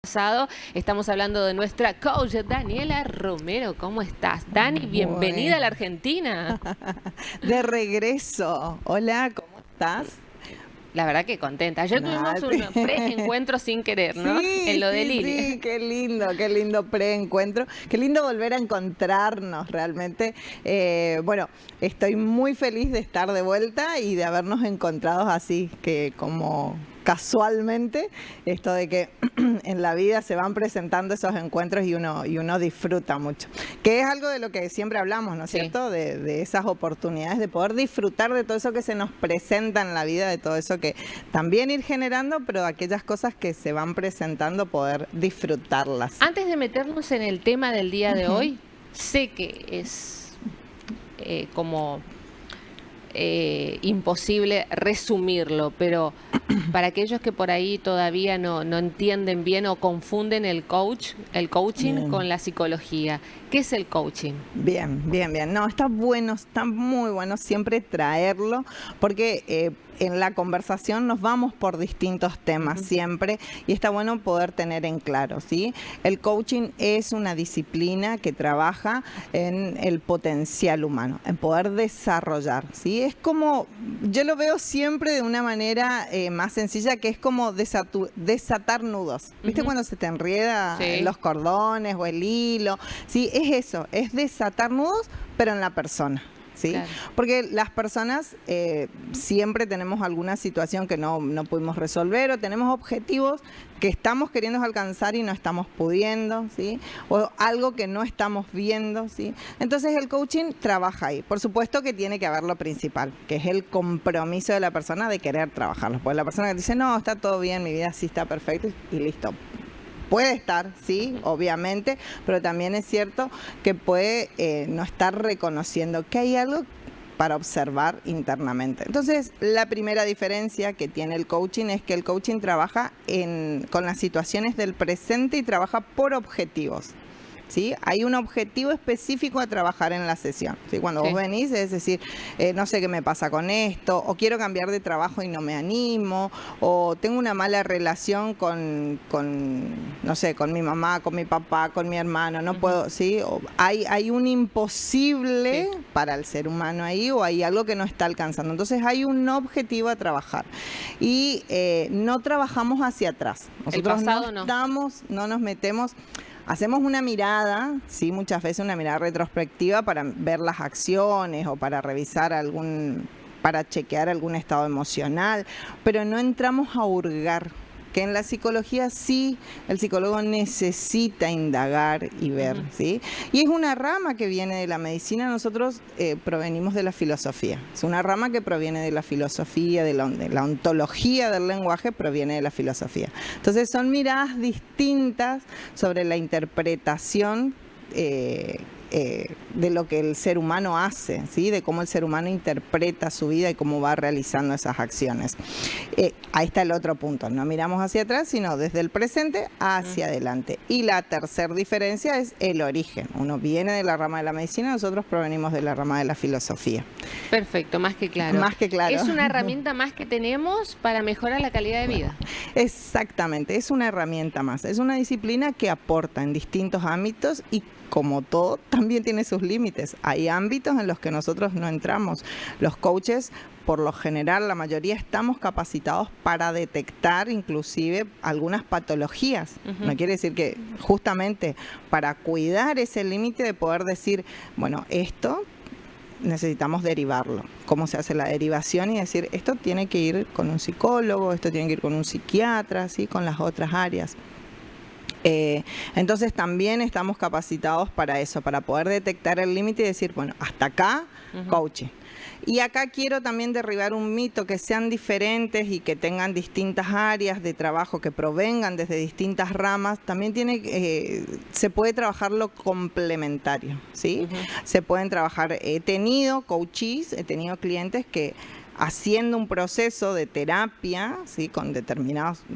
pasado. Estamos hablando de nuestra coach Daniela Romero. ¿Cómo estás, Dani? Bienvenida a la Bueno, Argentina. de regreso. Hola, ¿cómo estás? La verdad que contenta. Ayer tuvimos Nada, un pre-encuentro sin querer, ¿no? En sí, lo de sí, Lili. sí, qué lindo preencuentro, qué lindo volver a encontrarnos realmente. Bueno, estoy muy feliz de estar de vuelta y de habernos encontrado así, que como casualmente, esto de que en la vida se van presentando esos encuentros y uno disfruta mucho. Que es algo de lo que siempre hablamos, ¿no es Sí. cierto? De esas oportunidades, de poder disfrutar de todo eso que se nos presenta en la vida, de todo eso que también ir generando, pero aquellas cosas que se van presentando, poder disfrutarlas. Antes de meternos en el tema del día de Ujú. hoy, sé que es como imposible resumirlo, pero para aquellos que por ahí todavía no entienden bien o confunden el coaching Bien. con la psicología. ¿Qué es el coaching? Bien, bien, bien. No, está bueno, está muy bueno siempre traerlo, porque en la conversación nos vamos por distintos temas Ujú. siempre y está bueno poder tener en claro, ¿sí? El coaching es una disciplina que trabaja en el potencial humano, en poder desarrollar, ¿sí? Es como, yo lo veo siempre de una manera más sencilla, que es como desatar nudos. ¿Viste Ujú. cuando se te enreda Sí, los cordones o el hilo? Sí, es eso, es desatar nudos, pero en la persona. ¿Sí? claro. Porque las personas siempre tenemos alguna situación que no pudimos resolver, o tenemos objetivos que estamos queriendo alcanzar y no estamos pudiendo, ¿sí? O algo que no estamos viendo, ¿sí? Entonces el coaching trabaja ahí. Por supuesto que tiene que haber lo principal, que es el compromiso de la persona de querer trabajarlo. Porque la persona que dice, no, está todo bien, mi vida sí está perfecta y listo. Puede estar, sí, obviamente, pero también es cierto que puede no estar reconociendo que hay algo para observar internamente. Entonces, la primera diferencia que tiene el coaching es que el coaching trabaja con las situaciones del presente y trabaja por objetivos. ¿Sí? Hay un objetivo específico a trabajar en la sesión, ¿sí? Cuando vos Sí. venís, es decir, no sé qué me pasa con esto, o quiero cambiar de trabajo y no me animo, o tengo una mala relación no sé, con mi mamá, con mi papá, con mi hermano, no Ujú. puedo, ¿sí? O hay un imposible Sí. para el ser humano ahí, o hay algo que no está alcanzando. Entonces hay un objetivo a trabajar. Y no trabajamos hacia atrás. El Nosotros pasado no. no nos metemos. Hacemos una mirada, sí, muchas veces una mirada retrospectiva para ver las acciones o para revisar para chequear algún estado emocional, pero no entramos a hurgar. Que en la psicología sí, el psicólogo necesita indagar y ver, Ujú. ¿sí? Y es una rama que viene de la medicina, nosotros provenimos de la filosofía. Es una rama que proviene de la filosofía, de la ontología del lenguaje, proviene de la filosofía. Entonces son miradas distintas sobre la interpretación de lo que el ser humano hace, ¿sí? De cómo el ser humano interpreta su vida y cómo va realizando esas acciones. Ahí está el otro punto, no miramos hacia atrás, sino desde el presente hacia Mm. adelante. Y la tercera diferencia es el origen. Uno viene de la rama de la medicina, nosotros provenimos de la rama de la filosofía. Perfecto, más que claro. Más que claro. Es una herramienta más que tenemos para mejorar la calidad de vida. Exactamente, es una herramienta más, es una disciplina que aporta en distintos ámbitos y como todo, también tiene sus límites. Hay ámbitos en los que nosotros no entramos. Los coaches, por lo general, la mayoría estamos capacitados para detectar inclusive algunas patologías. Ujú. No quiere decir que justamente para cuidar ese límite de poder decir, bueno, esto necesitamos derivarlo. ¿Cómo se hace la derivación? Y decir, esto tiene que ir con un psicólogo, esto tiene que ir con un psiquiatra, ¿sí? Con las otras áreas. Entonces también estamos capacitados para eso, para poder detectar el límite y decir, bueno, hasta acá, Ujú. coaching. Y acá quiero también derribar un mito, que sean diferentes y que tengan distintas áreas de trabajo, que provengan desde distintas ramas. También se puede trabajar lo complementario, ¿sí? Ujú. Se pueden trabajar, he tenido coaches, he tenido clientes que haciendo un proceso de terapia, ¿sí?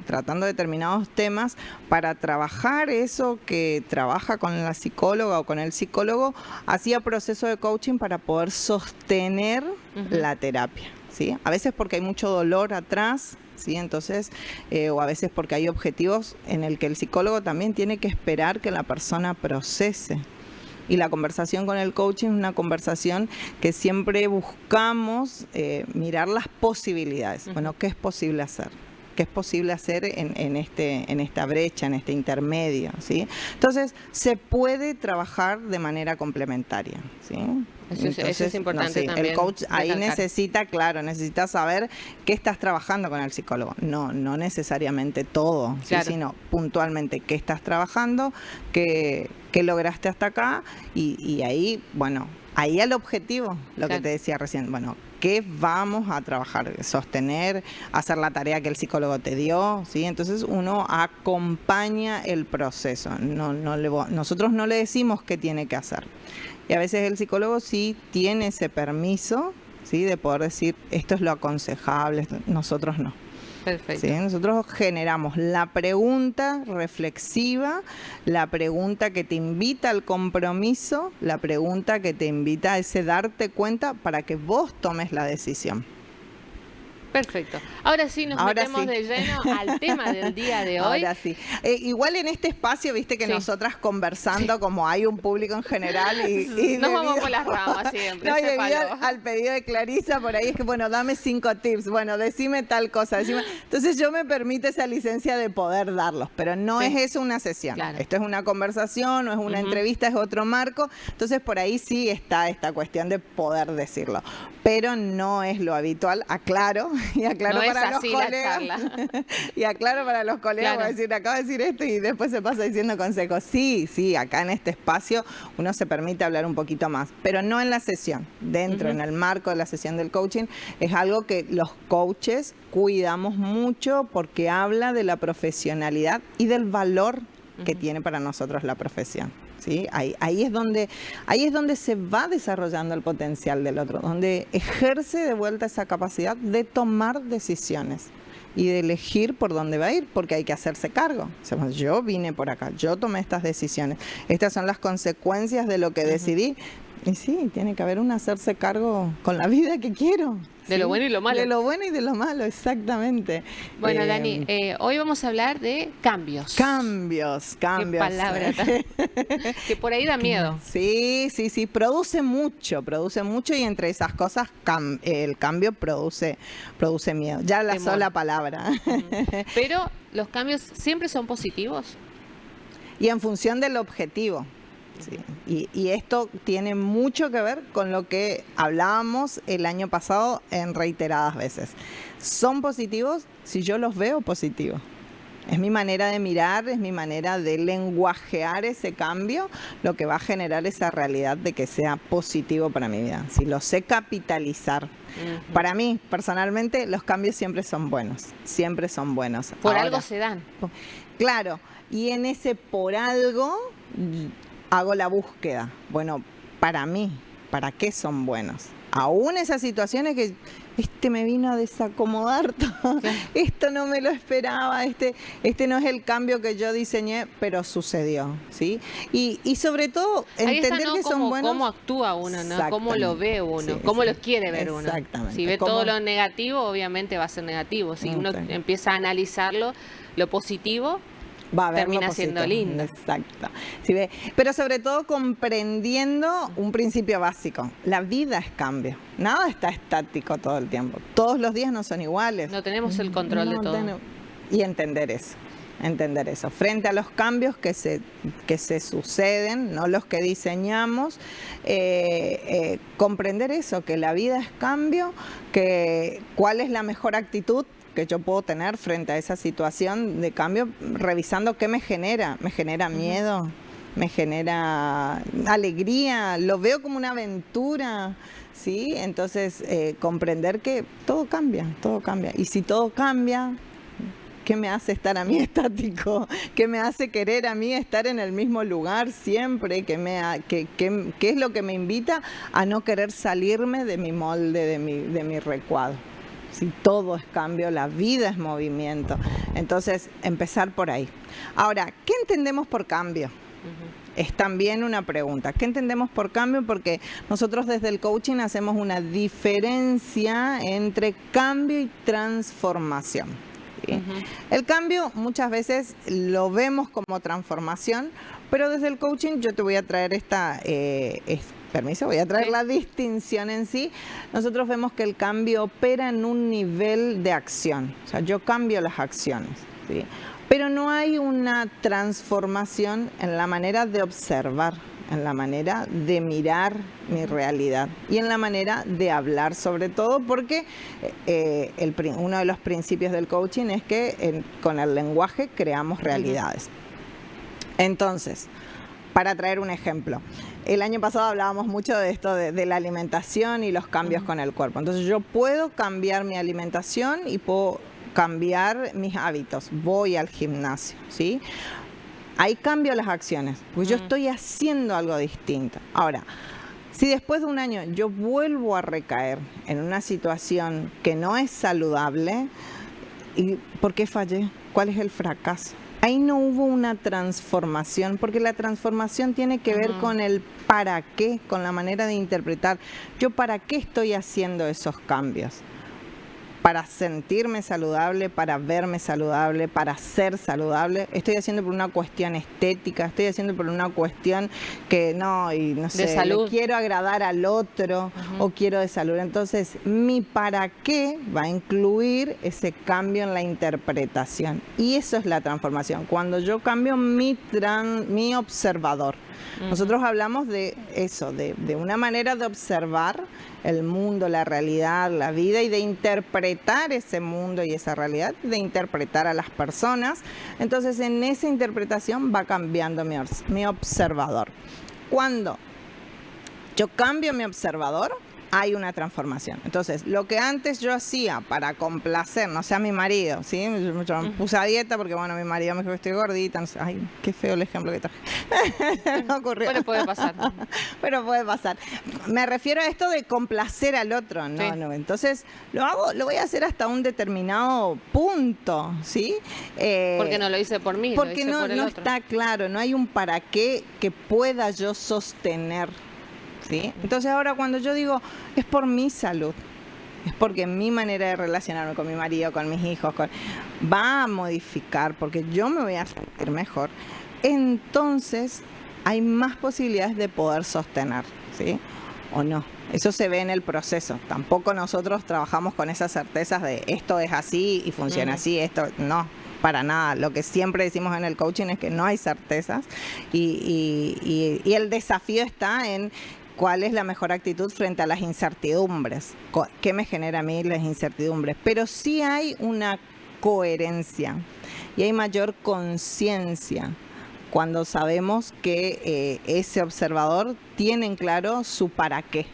Tratando determinados temas para trabajar eso que trabaja con la psicóloga o con el psicólogo, hacía proceso de coaching para poder sostener Ujú. la terapia, ¿sí? A veces porque hay mucho dolor atrás, ¿sí? Entonces, o a veces porque hay objetivos en el que el psicólogo también tiene que esperar que la persona procese. Y la conversación con el coaching es una conversación que siempre buscamos mirar las posibilidades. Bueno, ¿qué es posible hacer? ¿Qué es posible hacer en esta brecha, en este intermedio? ¿Sí? Entonces, se puede trabajar de manera complementaria. ¿Sí? Eso es importante también. El coach ahí recalcar. necesita saber qué estás trabajando con el psicólogo. No necesariamente todo, ¿sí? Claro. Sino puntualmente qué estás trabajando, qué lograste hasta acá y ahí, bueno, ahí el objetivo, lo que te decía recién, bueno, ¿qué vamos a trabajar? Sostener, hacer la tarea que el psicólogo te dio, ¿sí? Entonces uno acompaña el proceso, nosotros no le decimos qué tiene que hacer. Y a veces el psicólogo sí tiene ese permiso, ¿sí? De poder decir, esto es lo aconsejable, nosotros no. Perfecto. ¿Sí? Nosotros generamos la pregunta reflexiva, la pregunta que te invita al compromiso, la pregunta que te invita a ese darte cuenta para que vos tomes la decisión. Perfecto. Ahora sí nos metemos de lleno al tema del día de hoy. Ahora sí. Igual en este espacio, viste que nosotras conversando, como hay un público en general y nos vamos por las ramas siempre. No, y al pedido de Clarisa por ahí es que, bueno, dame 5 tips, bueno, decime tal cosa. Entonces yo me permito esa licencia de poder darlos, pero no es eso una sesión. Claro. Esto es una conversación, no es una entrevista, es otro marco. Entonces por ahí sí está esta cuestión de poder decirlo. Pero no es lo habitual, aclaro. Y aclaro no para es así los colegas. La charla. Y aclaro para los colegas, voy a decir, acabo de decir esto y después se pasa diciendo consejos. Sí, acá en este espacio uno se permite hablar un poquito más, pero no en la sesión, dentro, en el marco de la sesión del coaching. Es algo que los coaches cuidamos mucho porque habla de la profesionalidad y del valor que tiene para nosotros la profesión. ¿Sí? Ahí es donde se va desarrollando el potencial del otro, donde ejerce de vuelta esa capacidad de tomar decisiones y de elegir por dónde va a ir, porque hay que hacerse cargo. O sea, yo vine por acá, yo tomé estas decisiones, estas son las consecuencias de lo que decidí. Y sí, tiene que haber un hacerse cargo con la vida que quiero. De lo bueno y lo malo. De lo bueno y de lo malo, exactamente. Bueno, Dani, hoy vamos a hablar de cambios. Cambios. Qué palabra que por ahí da miedo. Sí, produce mucho y entre esas cosas el cambio produce miedo. Ya la sola palabra. Pero los cambios siempre son positivos. Y en función del objetivo. Sí. Y esto tiene mucho que ver con lo que hablábamos el año pasado en reiteradas veces. Son positivos si yo los veo positivos. Es mi manera de mirar, es mi manera de lenguajear ese cambio, lo que va a generar esa realidad de que sea positivo para mi vida. Si lo sé capitalizar. Para mí, personalmente, los cambios siempre son buenos. Siempre son buenos. Por algo se dan. Claro. Y en ese por algo hago la búsqueda. Bueno, para mí, ¿para qué son buenos? Aún esas situaciones que me vino a desacomodar todo. Esto no me lo esperaba, este no es el cambio que yo diseñé, pero sucedió, ¿sí? Y sobre todo entender que son buenos. Cómo actúa uno, ¿no? Cómo lo ve uno, cómo lo quiere ver uno. Exactamente. Si ve todo lo negativo, obviamente va a ser negativo. Si uno empieza a analizarlo, lo positivo, va a haber termina siendo lindo. Exacto. ¿Sí ve? Pero sobre todo comprendiendo un principio básico. La vida es cambio. Nada está estático todo el tiempo. Todos los días no son iguales. No tenemos el control de todo. Y entender eso. Frente a los cambios que se suceden, no los que diseñamos, comprender eso, que la vida es cambio, que cuál es la mejor actitud que yo puedo tener frente a esa situación de cambio, revisando qué me genera miedo, me genera alegría, lo veo como una aventura, ¿sí? Entonces, comprender que todo cambia, y si todo cambia, ¿qué me hace estar a mí estático? ¿Qué me hace querer a mí estar en el mismo lugar siempre? ¿Qué es lo que me invita a no querer salirme de mi molde, de mi recuadro? Si todo es cambio, la vida es movimiento. Entonces, empezar por ahí. Ahora, ¿qué entendemos por cambio? es también una pregunta. ¿Qué entendemos por cambio? Porque nosotros desde el coaching hacemos una diferencia entre cambio y transformación. ¿Sí? El cambio muchas veces lo vemos como transformación, pero desde el coaching yo te voy a traer voy a traer la distinción en sí. Nosotros vemos que el cambio opera en un nivel de acción. O sea, yo cambio las acciones, ¿sí? Pero no hay una transformación en la manera de observar, en la manera de mirar mi realidad y en la manera de hablar, sobre todo porque uno de los principios del coaching es que con el lenguaje creamos realidades. Entonces, para traer un ejemplo, el año pasado hablábamos mucho de esto de la alimentación y los cambios con el cuerpo. Entonces yo puedo cambiar mi alimentación y puedo cambiar mis hábitos. Voy al gimnasio, ¿sí? Ahí cambio las acciones, porque yo estoy haciendo algo distinto. Ahora, si después de un año yo vuelvo a recaer en una situación que no es saludable, ¿y por qué fallé? ¿Cuál es el fracaso? Ahí no hubo una transformación, porque la transformación tiene que ver con el para qué, con la manera de interpretar. Yo para qué estoy haciendo esos cambios. Para sentirme saludable, para verme saludable, para ser saludable. Estoy haciendo por una cuestión estética, estoy haciendo por una cuestión que no sé, de salud. Le quiero agradar al otro o quiero de salud. Entonces, mi para qué va a incluir ese cambio en la interpretación. Y eso es la transformación. Cuando yo cambio mi observador. Nosotros hablamos de eso, de una manera de observar el mundo, la realidad, la vida y de interpretar ese mundo y esa realidad, de interpretar a las personas. Entonces, en esa interpretación va cambiando mi observador. Cuando yo cambio mi observador, hay una transformación. Entonces, lo que antes yo hacía para complacer, no sé, a mi marido, ¿sí? Yo me puse a dieta porque, bueno, mi marido me dijo que estoy gordita. No sé, ay, qué feo el ejemplo que traje. No ocurrió. Pero puede pasar. Pero puede pasar. Me refiero a esto de complacer al otro, ¿no? Sí. No. Entonces, lo voy a hacer hasta un determinado punto, ¿sí? Porque no lo hice por mí, porque lo hice por el otro. Está claro, no hay un para qué que pueda yo sostener. ¿Sí? Entonces ahora cuando yo digo, es por mi salud, es porque mi manera de relacionarme con mi marido, con mis hijos, va a modificar, porque yo me voy a sentir mejor, entonces hay más posibilidades de poder sostener, ¿sí? O no. Eso se ve en el proceso. Tampoco nosotros trabajamos con esas certezas de esto es así y funciona así, esto no. Para nada. Lo que siempre decimos en el coaching es que no hay certezas y el desafío está en cuál es la mejor actitud frente a las incertidumbres. ¿Qué me genera a mí las incertidumbres? Pero sí hay una coherencia y hay mayor conciencia cuando sabemos que ese observador tiene en claro su para qué.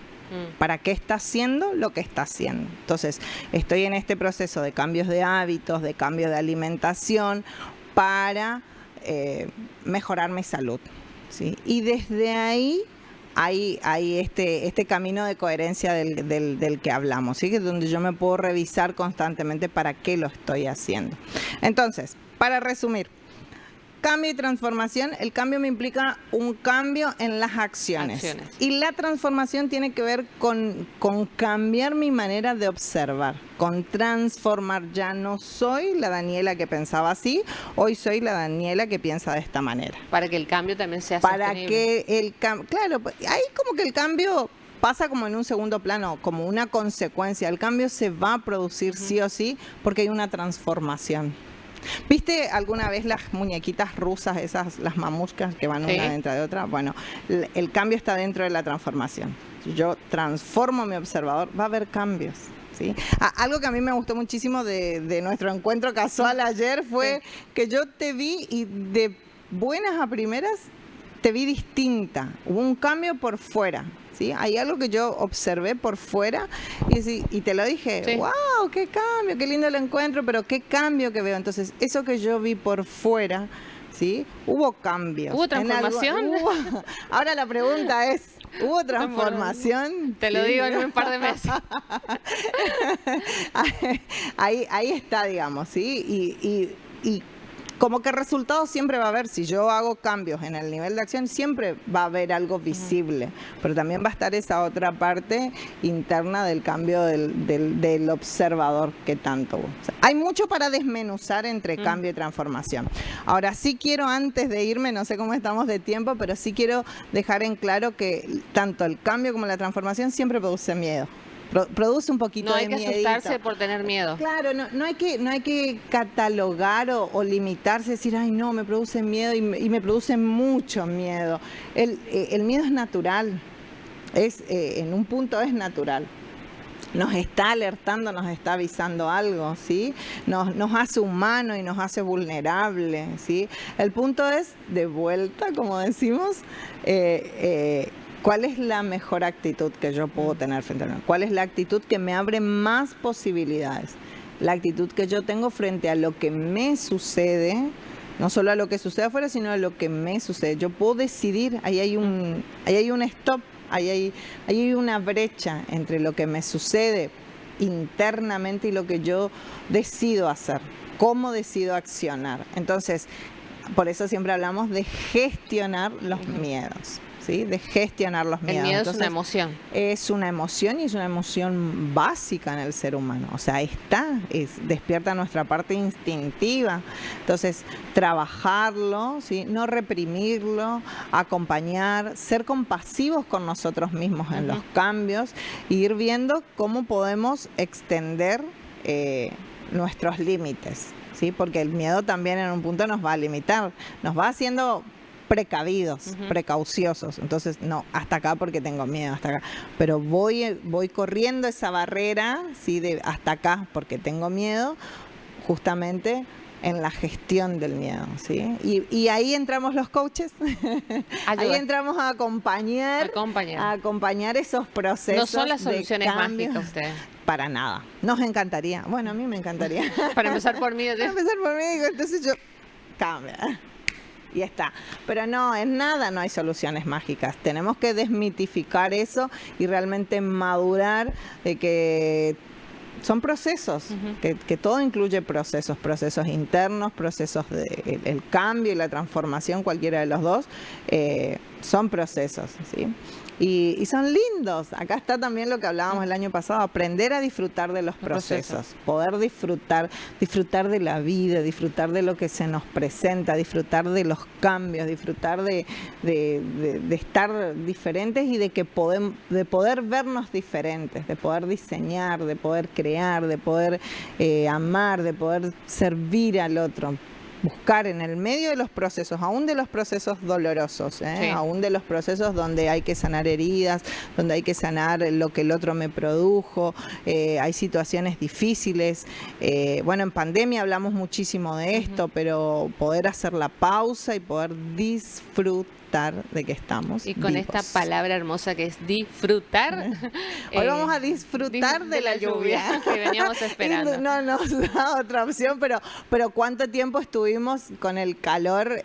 ¿Para qué está haciendo lo que está haciendo? Entonces, estoy en este proceso de cambios de hábitos, de cambio de alimentación para mejorar mi salud, ¿sí? Y desde ahí hay este camino de coherencia del que hablamos, ¿sí? Que donde yo me puedo revisar constantemente para qué lo estoy haciendo. Entonces, para resumir, cambio y transformación. El cambio me implica un cambio en las acciones. Y la transformación tiene que ver con cambiar mi manera de observar, con transformar. Ya no soy la Daniela que pensaba así, hoy soy la Daniela que piensa de esta manera. Para que el cambio también sea sostenible. Para que el cambio, claro, ahí como que el cambio pasa como en un segundo plano, como una consecuencia. El cambio se va a producir sí o sí porque hay una transformación. ¿Viste alguna vez las muñequitas rusas, esas, las mamushkas que van una dentro de otra? Bueno, el cambio está dentro de la transformación. Si yo transformo mi observador, va a haber cambios, ¿sí? Algo que a mí me gustó muchísimo de nuestro encuentro casual ayer fue que yo te vi y de buenas a primeras te vi distinta. Hubo un cambio por fuera. ¿Sí? Hay algo que yo observé por fuera y te lo dije, wow, qué cambio, qué lindo el encuentro, pero qué cambio que veo. Entonces, eso que yo vi por fuera, ¿sí? Hubo cambios. ¿Hubo transformación? Ahora la pregunta es, ¿hubo transformación? Te lo digo en un par de meses. Ahí está, digamos, ¿sí? Y como que resultados siempre va a haber. Si yo hago cambios en el nivel de acción, siempre va a haber algo visible, pero también va a estar esa otra parte interna del cambio del observador que tanto. O sea, hay mucho para desmenuzar entre cambio y transformación. Ahora sí quiero, antes de irme, no sé cómo estamos de tiempo, pero sí quiero dejar en claro que tanto el cambio como la transformación siempre produce miedo. Produce un poquito de miedito. No hay que asustarse por tener miedo. Claro, no hay que catalogar o limitarse, decir, ay no, me produce miedo y me produce mucho miedo. El miedo es natural, en un punto es natural. Nos está alertando, nos está avisando algo, ¿sí? Nos hace humano y nos hace vulnerable, ¿sí? El punto es, de vuelta, como decimos, ¿cuál es la mejor actitud que yo puedo tener frente a mí? ¿Cuál es la actitud que me abre más posibilidades? La actitud que yo tengo frente a lo que me sucede, no solo a lo que sucede afuera, sino a lo que me sucede. Yo puedo decidir, ahí hay un stop, ahí hay una brecha entre lo que me sucede internamente y lo que yo decido hacer, cómo decido accionar. Entonces, por eso siempre hablamos de gestionar los miedos. ¿Sí? De gestionar los miedos. El miedo Entonces, es una emoción. Es una emoción y es una emoción básica en el ser humano. O sea, despierta nuestra parte instintiva. Entonces, trabajarlo, ¿sí? No reprimirlo, acompañar, ser compasivos con nosotros mismos en los cambios e ir viendo cómo podemos extender nuestros límites, ¿sí? Porque el miedo también en un punto nos va a limitar, nos va haciendo precavidos, precauciosos. Entonces, no, hasta acá porque tengo miedo, hasta acá. Pero voy corriendo esa barrera, ¿sí? De hasta acá porque tengo miedo, justamente en la gestión del miedo, ¿sí? Y ahí entramos los coaches, ahí entramos a acompañar esos procesos. No son las soluciones de cambio. mágicas ustedes. Para nada. Nos encantaría. Bueno, a mí me encantaría. Para empezar por mí. Para empezar por mí, entonces yo cambia. Y está. Pero no, en nada no hay soluciones mágicas. Tenemos que desmitificar eso y realmente madurar de que son procesos, que todo incluye procesos internos, procesos el cambio y la transformación, cualquiera de los dos, son procesos, ¿sí? Y son lindos. Acá está también lo que hablábamos el año pasado, aprender a disfrutar de los procesos, poder disfrutar de la vida, disfrutar de lo que se nos presenta, disfrutar de los cambios, disfrutar de estar diferentes y de poder vernos diferentes, de poder diseñar, de poder crear, de poder amar, de poder servir al otro. Buscar en el medio de los procesos, aún de los procesos dolorosos, sí. Aún de los procesos donde hay que sanar heridas, donde hay que sanar lo que el otro me produjo, hay situaciones difíciles. Bueno, en pandemia hablamos muchísimo de esto, pero poder hacer la pausa y poder disfrutar de que estamos y con vivos. Esta palabra hermosa que es disfrutar. Hoy vamos a disfrutar de la lluvia que veníamos esperando. No nos da otra opción, pero cuánto tiempo estuvimos con el calor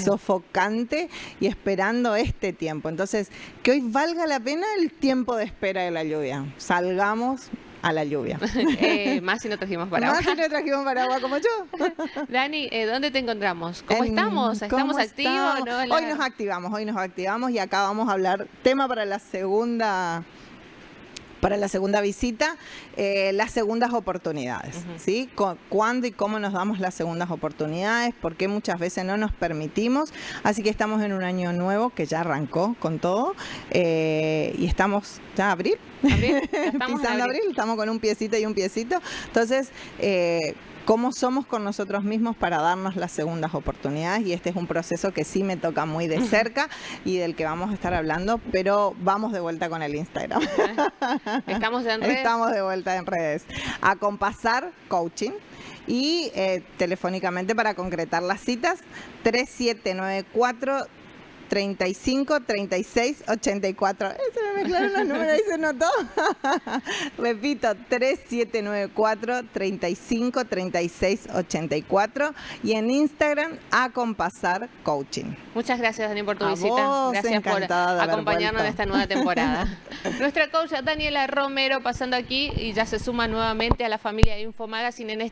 sofocante y esperando este tiempo. Entonces, que hoy valga la pena el tiempo de espera de la lluvia. Salgamos a la lluvia. Más si no trajimos paraguas. Más si no trajimos paraguas como yo. Dani, ¿dónde te encontramos? ¿Cómo estamos? ¿Estamos activos? ¿No? Hoy nos activamos y acá vamos a hablar tema para la segunda visita, las segundas oportunidades, ¿sí? ¿Cuándo y cómo nos damos las segundas oportunidades? ¿Por qué muchas veces no nos permitimos? Así que estamos en un año nuevo que ya arrancó con todo y estamos ya abril. Pisando abril, estamos con un piecito y un piecito. Entonces, cómo somos con nosotros mismos para darnos las segundas oportunidades, y este es un proceso que sí me toca muy de cerca y del que vamos a estar hablando, pero vamos de vuelta con el Instagram. ¿Estamos en redes? Estamos de vuelta en redes. Acompasar Coaching. Y telefónicamente para concretar las citas, 3794 35 36 84. Se me mezclaron los números y se notó. Repito, 3794 35 36 84 y en Instagram Acompasar Coaching. Muchas gracias, Dani, por tu visita. Gracias por acompañarnos en esta nueva temporada. Nuestra coach Daniela Romero pasando aquí y ya se suma nuevamente a la familia de Info Magazine en esta